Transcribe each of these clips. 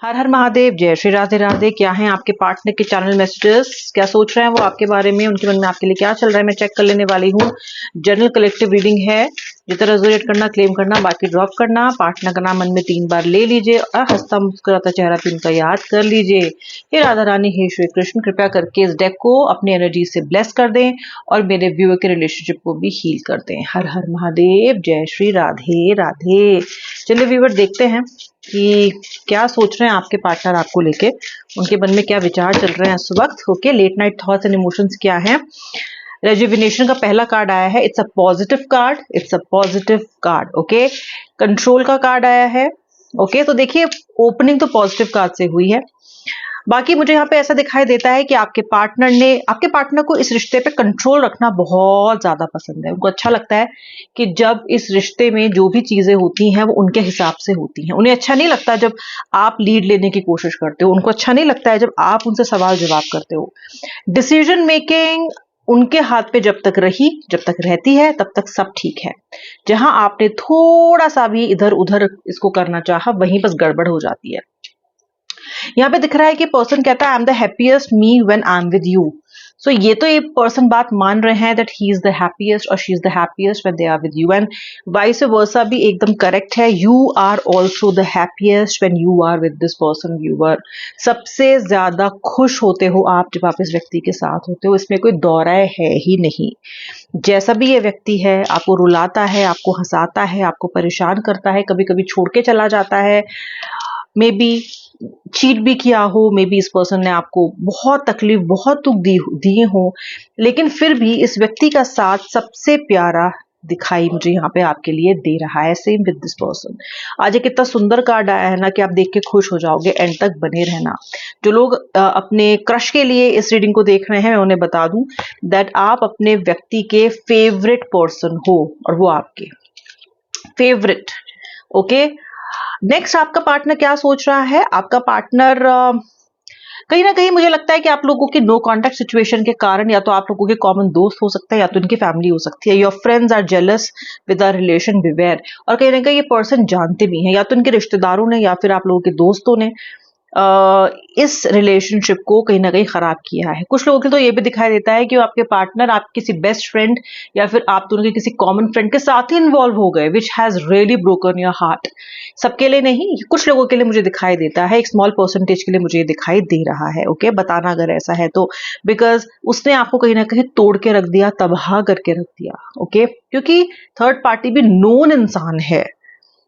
हर हर महादेव, जय श्री राधे राधे। क्या है आपके पार्टनर के चैनल मैसेजेस, क्या सोच रहे हैं वो आपके बारे में, उनके मन में आपके लिए क्या चल रहा है, मैं चेक कर लेने वाली हूँ। जनरल कलेक्टिव रीडिंग है, जितना रेजोनेट करना क्लेम करना, बाकी ड्रॉप करना। पार्टनर का नाम मन में 3 बार ले लीजिए और हंसता मुस्कुराता चेहरा भी उनका याद कर लीजिए। हे राधा रानी, हे श्री कृष्ण, कृपया करके इस डेक को अपनी एनर्जी से ब्लेस कर दें और मेरे व्यूअर के रिलेशनशिप को भी हील कर दें। हर हर महादेव, जय श्री राधे राधे। चलिए व्यूअर, देखते हैं कि क्या सोच रहे हैं आपके पार्टनर आपको लेके, उनके मन में क्या विचार चल रहे हैं इस वक्त। Okay, late night thoughts and emotions क्या है। रेजुविनेशन का पहला कार्ड आया है, it's a positive card, it's a positive card. Okay, control का कार्ड आया है। ओके, तो देखिए ओपनिंग तो पॉजिटिव कार्ड से हुई है। बाकी मुझे यहाँ पे ऐसा दिखाई देता है कि आपके पार्टनर को इस रिश्ते पे कंट्रोल रखना बहुत ज्यादा पसंद है। उनको अच्छा लगता है कि जब इस रिश्ते में जो भी चीजें होती हैं वो उनके हिसाब से होती हैं। उन्हें अच्छा नहीं लगता जब आप लीड लेने की कोशिश करते हो, उनको अच्छा नहीं लगता है जब आप उनसे सवाल जवाब करते हो। डिसीजन मेकिंग उनके हाथ पे जब तक रहती है तब तक सब ठीक है। जहां आपने थोड़ा सा भी इधर उधर इसको करना चाहा, वहीं बस गड़बड़ हो जाती है। यहाँ पे दिख रहा है कि पर्सन कहता है I am the happiest me when I am with you. So ये तो ये पर्सन बात मान रहे हैं that he is the happiest और she is the happiest when they are with you, and vice versa भी एकदम करेक्ट है। You are also the happiest when you are with this person. Viewer, सबसे ज्यादा खुश होते हो आप जब आप इस व्यक्ति के साथ होते हो, इसमें कोई दौराय है ही नहीं। जैसा भी ये व्यक्ति है, आपको रुलाता है, आपको हंसाता है, आपको परेशान करता है, कभी कभी छोड़ के चला जाता है, मे बी चीट भी किया हो, मे बी इस पर्सन ने आपको बहुत तकलीफ, बहुत दुख दिए हो, लेकिन फिर भी इस व्यक्ति का साथ सबसे प्यारा दिखाई मुझे यहाँ पे आपके लिए दे रहा है। Same with this person. आज एक इतना सुंदर कार्ड आया है ना कि आप देख के खुश हो जाओगे। एंड तक बने रहना। जो लोग अपने क्रश के लिए इस रीडिंग को देख रहे हैं, मैं उन्हें बता दूं दैट आप अपने व्यक्ति के फेवरेट पर्सन हो और वो आपके फेवरेट। ओके, नेक्स्ट आपका पार्टनर क्या सोच रहा है। आपका पार्टनर कहीं ना कहीं मुझे लगता है कि आप लोगों की नो कॉन्टेक्ट सिचुएशन के कारण, या तो आप लोगों के कॉमन दोस्त हो सकता है, या तो इनकी फैमिली हो सकती है। Your friends are jealous with our relation, beware. और कहीं ना कहीं ये पर्सन जानते भी हैं, या तो इनके रिश्तेदारों ने या फिर आप लोगों के दोस्तों ने इस रिलेशनशिप को कहीं ना कहीं खराब किया है। कुछ लोगों के तो ये भी दिखाई देता है कि आपके पार्टनर आप किसी बेस्ट फ्रेंड या फिर आप दोनों के किसी कॉमन फ्रेंड के साथ ही इन्वॉल्व हो गए, which has really broken your heart. सबके लिए नहीं, कुछ लोगों के लिए मुझे दिखाई देता है, एक स्मॉल परसेंटेज के लिए मुझे ये दिखाई दे रहा है। ओके, बताना अगर ऐसा है तो, बिकॉज उसने आपको कहीं ना कहीं तोड़ के रख दिया, तबाह करके रख दिया। ओके, क्योंकि थर्ड पार्टी भी नोन इंसान है।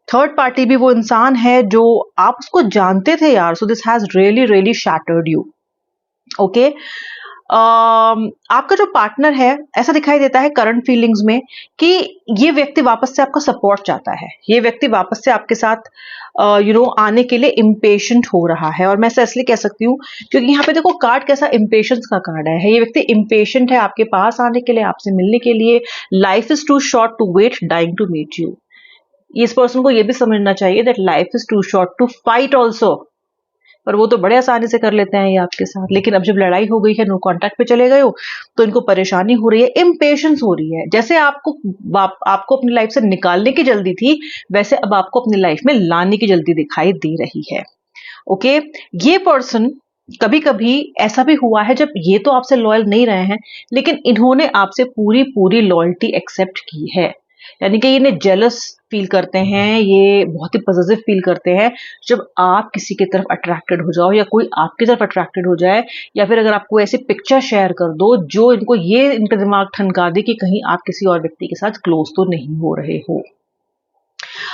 थर्ड पार्टी भी वो इंसान है जो आप उसको जानते थे यार। So this has really really shattered you. Okay, आपका जो पार्टनर है, ऐसा दिखाई देता है करंट फीलिंग्स में कि ये व्यक्ति वापस से आपका सपोर्ट चाहता है। ये व्यक्ति वापस से आपके साथ आने के लिए इम्पेशेंट हो रहा है। और मैं ऐसा इसलिए कह सकती हूँ क्योंकि यहाँ पे देखो कार्ड कैसा इम्पेशेंस का कार्ड है। ये व्यक्ति इम्पेशेंट है आपके पास आने के लिए, आपसे मिलने के लिए। Life is too short to wait, dying to meet you. इस पर्सन को ये भी समझना चाहिए that life is too short to fight also. पर वो तो बड़े आसानी से कर लेते हैं ये आपके साथ, लेकिन अब जब लड़ाई हो गई है, नो कॉन्टैक्ट पे चले गए हो, तो इनको परेशानी हो रही है, इम्पेशेंस हो रही है। जैसे आपको अपनी लाइफ से निकालने की जल्दी थी, वैसे अब आपको अपनी लाइफ में लाने की जल्दी दिखाई दे रही है। ओके, ये पर्सन कभी कभी ऐसा भी हुआ है जब ये तो आपसे लॉयल नहीं रहे हैं, लेकिन इन्होंने आपसे पूरी पूरी लॉयल्टी एक्सेप्ट की है। यानी कि इन्हें जेलस फील करते हैं, ये बहुत ही पॉजिटिव फील करते हैं जब आप किसी की तरफ अट्रैक्टेड हो जाओ, या कोई आपकी तरफ अट्रैक्टेड हो जाए, या फिर अगर आपको ऐसी पिक्चर शेयर कर दो जो इनको ये इनका दिमाग ठनका दे कि कहीं आप किसी और व्यक्ति के साथ क्लोज तो नहीं हो रहे हो।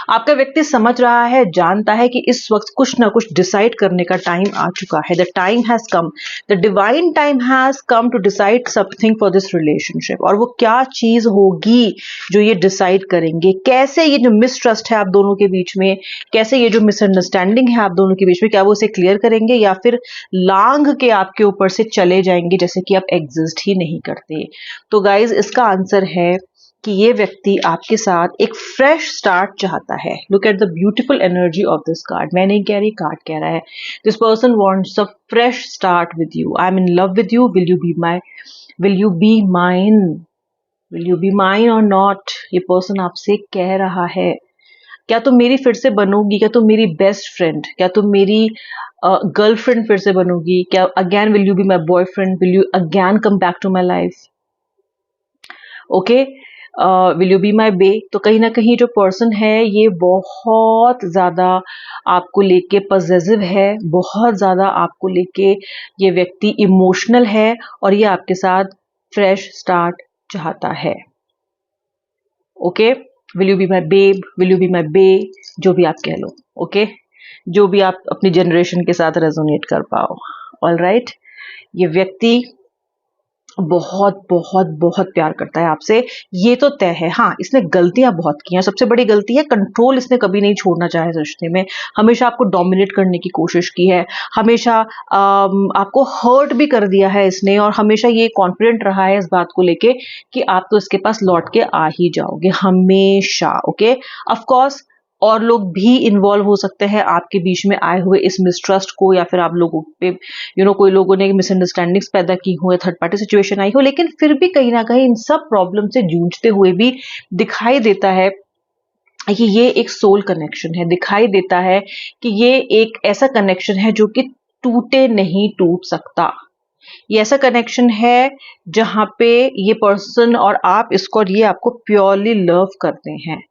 आपका व्यक्ति समझ रहा है, जानता है कि इस वक्त कुछ ना कुछ डिसाइड करने का टाइम आ चुका है। The time has come, the divine time has come to decide something for this relationship. और वो क्या चीज होगी जो ये डिसाइड करेंगे, कैसे ये जो मिसट्रस्ट है आप दोनों के बीच में, कैसे ये जो मिसअंडरस्टैंडिंग है आप दोनों के बीच में, क्या वो इसे क्लियर करेंगे या फिर लांघ के आपके ऊपर से चले जाएंगे जैसे कि आप एग्जिस्ट ही नहीं करते। तो गाइज, इसका आंसर है कि ये व्यक्ति आपके साथ एक फ्रेश स्टार्ट चाहता है। Look at the beautiful energy of this card. मैं नहीं कह रही, कार्ड कह रहा है। This person wants a fresh start with you. I am in love with you. Will you be mine? Will you be mine और not? ये person आपसे कह रहा है। क्या तुम मेरी फिर से बनोगी? क्या तुम मेरी बेस्ट फ्रेंड? क्या तुम मेरी गर्लफ्रेंड फिर से बनोगी? क्या again will you be my boyfriend? Will you again come back to my life? Okay, will you be my bae? तो कहीं ना कहीं जो पर्सन है ये बहुत ज्यादा आपको लेके पॉजिटिव है, बहुत ज्यादा आपको लेके ये व्यक्ति इमोशनल है और ये आपके साथ फ्रेश स्टार्ट चाहता है। Okay, will you be my babe, will you be my bae, जो भी आप कह लो। ओके, जो भी आप अपनी जनरेशन के साथ रेजोनेट कर पाओ। ऑल राइट, ये व्यक्ति बहुत बहुत बहुत प्यार करता है आपसे, ये तो तय है। हाँ, इसने गलतियां बहुत की हैं। सबसे बड़ी गलती है कंट्रोल इसने कभी नहीं छोड़ना चाहा इस रिश्ते में। हमेशा आपको डोमिनेट करने की कोशिश की है, हमेशा आपको हर्ट भी कर दिया है इसने, और हमेशा ये कॉन्फिडेंट रहा है इस बात को लेके कि आप तो इसके पास लौट के आ ही जाओगे हमेशा। ओके, ऑफ कोर्स और लोग भी इन्वॉल्व हो सकते हैं आपके बीच में आए हुए इस मिसट्रस्ट को, या फिर आप लोगों पे कोई लोगों ने मिसअंडरस्टैंडिंग्स पैदा की हो या थर्ड पार्टी सिचुएशन आई हो, लेकिन फिर भी कहीं ना कहीं इन सब प्रॉब्लम से जूझते हुए भी दिखाई देता है कि ये एक सोल कनेक्शन है। दिखाई देता है कि ये एक ऐसा कनेक्शन है जो कि टूटे नहीं टूट सकता। ये ऐसा कनेक्शन है जहां पे ये पर्सन और आप इसको और ये आपको प्योरली लव करते हैं।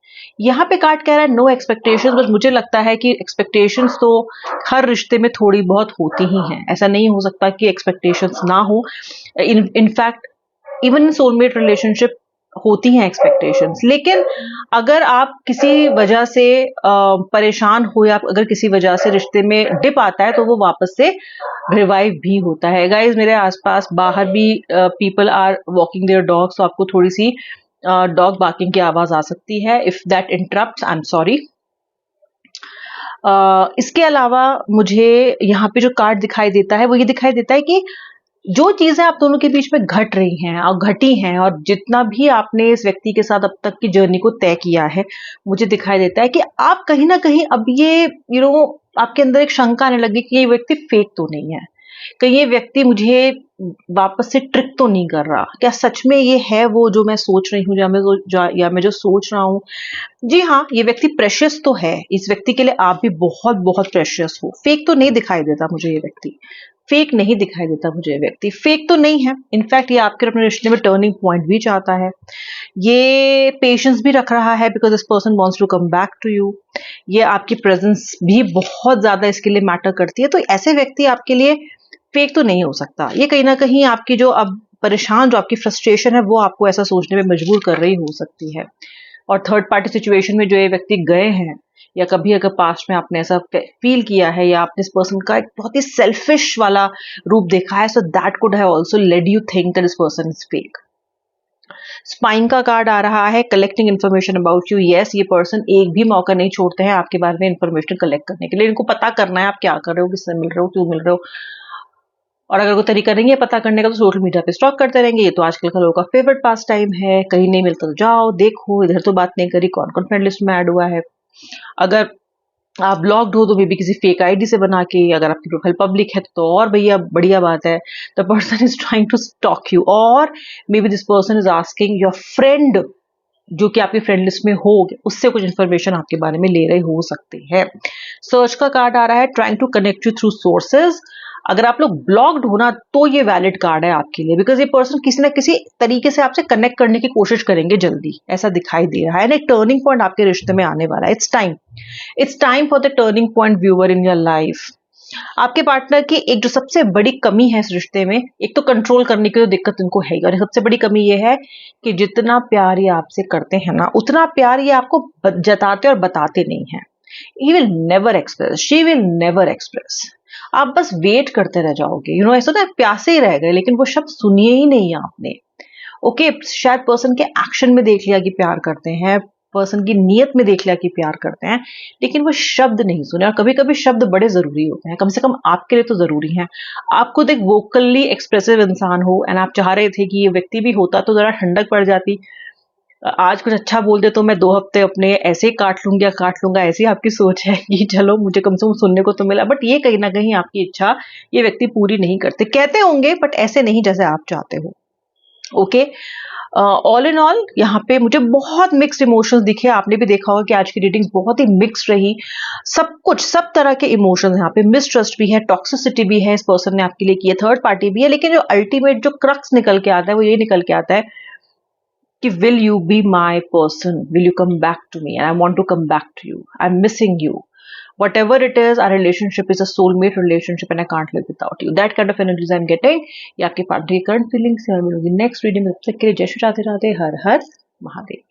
यहाँ पे कार्ड कह रहा है नो एक्सपेक्टेशंस, बट मुझे लगता है कि एक्सपेक्टेशंस तो हर रिश्ते में थोड़ी बहुत होती ही हैं। ऐसा नहीं हो सकता कि एक्सपेक्टेशंस ना हो। इनफैक्ट इवन सोलमेट रिलेशनशिप होती हैं एक्सपेक्टेशंस, लेकिन अगर आप किसी वजह से परेशान हो या अगर किसी वजह से रिश्ते में डिप आता है तो वो वापस से रिवाइव भी होता है। गाइज, मेरे आसपास बाहर भी people are walking their dogs, तो आपको थोड़ी सी डॉग बार्किंग की आवाज आ सकती है। If that interrupts, I am sorry. इसके अलावा मुझे यहाँ पे जो कार्ड दिखाई देता है वो ये दिखाई देता है कि जो चीजें आप दोनों के बीच में घट रही हैं और घटी हैं, और जितना भी आपने इस व्यक्ति के साथ अब तक की जर्नी को तय किया है, मुझे दिखाई देता है कि आप कहीं ना कहीं अब ये आपके अंदर एक शंका आने लगी कि ये व्यक्ति फेक तो नहीं है, कहीं ये व्यक्ति मुझे वापस से ट्रिक तो नहीं कर रहा, क्या सच में ये है वो जो मैं सोच रही हूँ या मैं जो सोच रहा हूँ। जी हाँ, ये व्यक्ति प्रेशियस तो है, इस व्यक्ति के लिए आप भी बहुत बहुत प्रेशियस हो। फेक तो नहीं दिखाई देता मुझे ये व्यक्ति, फेक नहीं दिखाई देता मुझे ये व्यक्ति, फेक तो नहीं है। इनफैक्ट ये आपके अपने रिश्ते में टर्निंग पॉइंट भी चाहता है, ये पेशेंस भी रख रहा है because this person wants to come back to you. ये आपकी प्रेजेंस भी बहुत ज्यादा इसके लिए मैटर करती है। तो ऐसे व्यक्ति आपके लिए फेक तो नहीं हो सकता। ये कहीं ना कहीं आपकी जो अब परेशान, जो आपकी फ्रस्ट्रेशन है, वो आपको ऐसा सोचने में मजबूर कर रही हो सकती है। और थर्ड पार्टी सिचुएशन में जो ये व्यक्ति गए हैं, या कभी अगर पास्ट में आपने ऐसा फील किया है या आपने इस पर्सन का एक बहुत ही सेल्फिश वाला रूप देखा है, so that could have also led you think that this person is fake. Spine का कार्ड आ रहा है collecting information about you. Yes, ये पर्सन एक भी मौका नहीं छोड़ते हैं आपके बारे में इन्फॉर्मेशन कलेक्ट करने के लिए। इनको पता करना है आप क्या कर रहे हो, किससे मिल रहे हो, क्यों मिल रहे हो, और अगर कोई तरीका नहीं है पता करने का तो सोशल मीडिया पे स्टॉक करते रहेंगे। ये तो आजकल का लोगों का फेवरेट पास टाइम है। कहीं नहीं मिलता तो जाओ देखो, इधर तो बात नहीं करी, कौन कौन फ्रेंड लिस्ट में ऐड हुआ है। अगर आप ब्लॉक्ड हो तो मे बी किसी फेक आईडी से बना के, अगर आपकी प्रोफाइल पब्लिक है तो और भैया बढ़िया बात है। The person is trying to stalk you, और maybe this person is asking your friend जो कि आपकी फ्रेंड लिस्ट में हो, उससे कुछ इन्फॉर्मेशन आपके बारे में ले रहे हो सकते हैं। सर्च का कार्ड आ रहा है trying to connect you through sources. अगर आप लोग ब्लॉक्ड हो ना तो ये वैलिड कार्ड है आपके लिए, बिकॉज ये पर्सन किसी ना किसी तरीके से आपसे कनेक्ट करने की कोशिश करेंगे जल्दी, ऐसा दिखाई दे रहा है। एक टर्निंग पॉइंट आपके रिश्ते में आने वाला है। It's time for the turning point viewer in your life. आपके पार्टनर की एक जो सबसे बड़ी कमी है इस रिश्ते में, एक तो कंट्रोल करने की तो दिक्कत इनको है ही, और सबसे बड़ी कमी ये है कि जितना प्यार ये आपसे करते हैं ना, उतना प्यार ये आपको जताते और बताते नहीं है। He will never express, she will never express. आप बस वेट करते रह जाओगे, ऐसा ना प्यासे ही रह गए, लेकिन वो शब्द सुनिए ही नहीं आपने। ओके, शायद पर्सन के एक्शन में देख लिया कि प्यार करते हैं, पर्सन की नीयत में देख लिया कि प्यार करते हैं, लेकिन वो शब्द नहीं सुने। और कभी कभी शब्द बड़े जरूरी होते हैं, कम से कम आपके लिए तो जरूरी है। आप खुद एक वोकली एक्सप्रेसिव इंसान हो, एंड आप चाह रहे थे कि ये व्यक्ति भी होता तो जरा ठंडक पड़ जाती। आज कुछ अच्छा बोल दे तो मैं 2 हफ्ते अपने ऐसे ही काट लूंगा, ऐसी आपकी सोच है कि चलो मुझे कम से कम सुनने को तो मिला। बट ये कहीं ना कहीं आपकी इच्छा ये व्यक्ति पूरी नहीं करते, कहते होंगे बट ऐसे नहीं जैसे आप चाहते हो। ओके, ऑल इन ऑल यहाँ पे मुझे बहुत मिक्स्ड इमोशंस दिखे। आपने भी देखा होगा कि आज की रीडिंग बहुत ही मिक्स्ड रही। सब कुछ, सब तरह के इमोशंस यहाँ पे, मिसट्रस्ट भी है, टॉक्सिसिटी भी है, इस पर्सन ने आपके लिए की है, थर्ड पार्टी भी है, लेकिन जो अल्टीमेट जो क्रक्स निकल के आता है वो ये निकल के आता है कि will you be my person, will you come back to me, and I want to come back to you, I'm missing you. Whatever it is, our relationship is a soulmate relationship and I can't live without you. That kind of energies I'm getting. ये आपके partner की current feelings है और मिलूंगी next reading में। तब तक के लिए जय श्री राधे राधे, हर हर महादेव।